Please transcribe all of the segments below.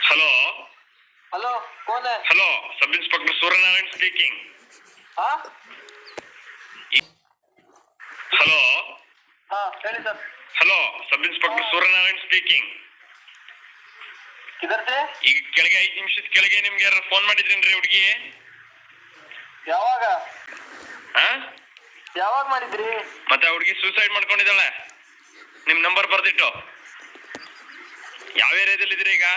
Hello hello, कौन है? Hello, sub inspector Suryanarayan speaking. हाँ हेलो हाँ ಹೇಳಿ sir. Hello, sub inspector Suryanarayan speaking. किधर से? ಈಗ ಕೆಳಗೆ 5 ನಿಮಿಷದ ಕೆಳಗೆ ನಿಮ್ಗೆ ಯಾರು ಫೋನ್ ಮಾಡಿದ್ರೇನ್ರಿ ಹುಡುಗಿ? ಯಾವಾಗ ಹಾ ಯಾವಾಗ ಮಾಡಿದ್ರಿ? ಮತ್ತೆ ಹುಡುಗಿ ಸೂಸೈಡ್ ಮಾಡ್ಕೊಂಡಿದ್ದಾಳೆ. ನಿಮ್ ನಂಬರ್ ಬರ್ದಿಟ್ಟು. ಯಾವ ಏರಿಯಾದಲ್ಲಿ ಇದ್ರಿ ಈಗ?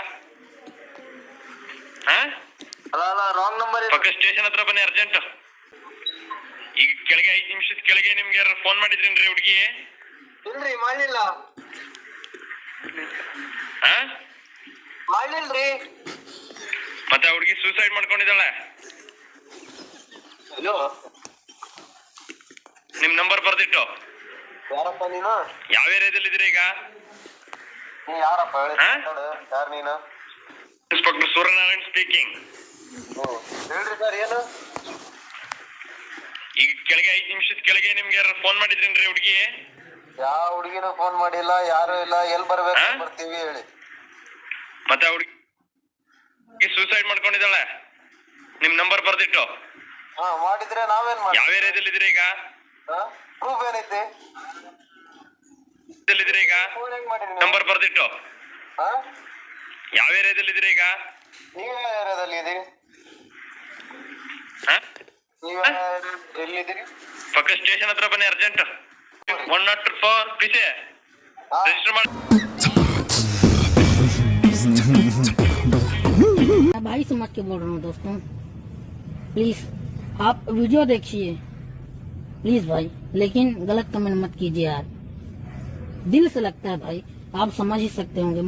ಹಾ ಅಲ್ಲ ಅಲ್ಲ ರಾಂಗ್ ನಂಬರ್ ಇದೆ. ಪಕ್ಕ ಸ್ಟೇಷನ್ ಹತ್ರ ಬನ್ನಿ ಅರ್ಜೆಂಟ್. ಈಗ ಕೆಳಗೆ 5 ನಿಮಿಷದ ಕೆಳಗೆ ನಿಮ್ಗೆ ಯಾರು ಫೋನ್ ಮಾಡಿದ್ರೇನ್ರಿ ಹುಡುಗಿ? ಇಲ್ರಿ ಮಾಡ್ಲಿಲ್ಲ. ಹಾ ಮಾಡ್ಲಿಲ್ರಿ. ಮತ್ತೆ ಹುಡುಗಿ ಸೂಸೈಡ್ ಮಾಡ್ಕೊಂಡಿದ್ದಾಳೆ. ಅಯ್ಯೋ ನಿಮ್ ನಂಬರ್ ಬರ್ದಿಟ್ಟು. ಯಾರಪ್ಪ ನೀನು? ಯಾವ ಏರಿಯಾದಲ್ಲಿ ಇದ್ರಿ ಈಗ? ನೀ ಯಾರಪ್ಪ ಹೇಳಿ? ಹಾ? ಯಾರು ನೀನು? Inspector Suryanarayan speaking. ಹೇಳ್ರಿ ಸರ್ ಏನು? ಈಗ ಕೆಳಗೆ 5 ನಿಮಿಷದ ಕೆಳಗೆ ನಿಮ್ಗೆ ಯಾರು ಫೋನ್ ಮಾಡಿದ್ರೇನ್ರಿ ಹುಡುಗಿ? ಯಾವ ಹುಡುಗಿನೂ ಫೋನ್ ಮಾಡಿಲ್ಲ, ಯಾರು ಇಲ್ಲ. ಎಲ್ಲಿ ಬರ್ಬೇಕು? ಹಾ? ಬರ್ತೀವಿ ಹೇಳಿ. ಮತ್ತೆ ಹುಡುಗಿ ಸೂಸೈಡ್ ಮಾಡ್ಕೊಂಡಿದ್ದಾಳೆ. ನಿಮ್ ನಂಬರ್ ಬರ್ದಿಟ್ಟು. ಹಾ ಮಾಡಿದ್ರೆ ನಾವೇನ್ ಮಾಡಿ? ಯಾವ ಏರಿಯಾದಲ್ಲಿ ಇದ್ರಿ ಈಗ? ಪ್ರೂಫ್ ಏನೈತಿ? ಇದ್ರಿ ಈಗ? ಫೋನ್ ಹೆಂಗ್ ಮಾಡಿರಿ? ನಂಬರ್ ಬರ್ದಿಟ್ಟು. ಹಾ ಯಾವ ಏರಿಯಾದಲ್ಲಿ ಇದ್ರಿ ಈಗ? ನೀವು ಯಾವ ಏರಿಯಾದಲ್ಲಿ ಇದೀರಿ? ಹಾ ನೀವು ಎಲ್ಲಿದ್ದೀರಿ? ಪಕ್ಕ ಸ್ಟೇಷನ್ ಹತ್ರ ಬನ್ನಿ ಅರ್ಜೆಂಟ್. 104 ಪಿಸಿ ರಿಜಿಸ್ಟರ್ ಮಾಡಿ. मैं भाई समझ के बोल रहा हूँ दोस्तों, प्लीज आप वीडियो देखिए प्लीज भाई, लेकिन गलत कमेंट मत कीजिए यार. दिल से लगता है भाई, आप समझ ही सकते होंगे.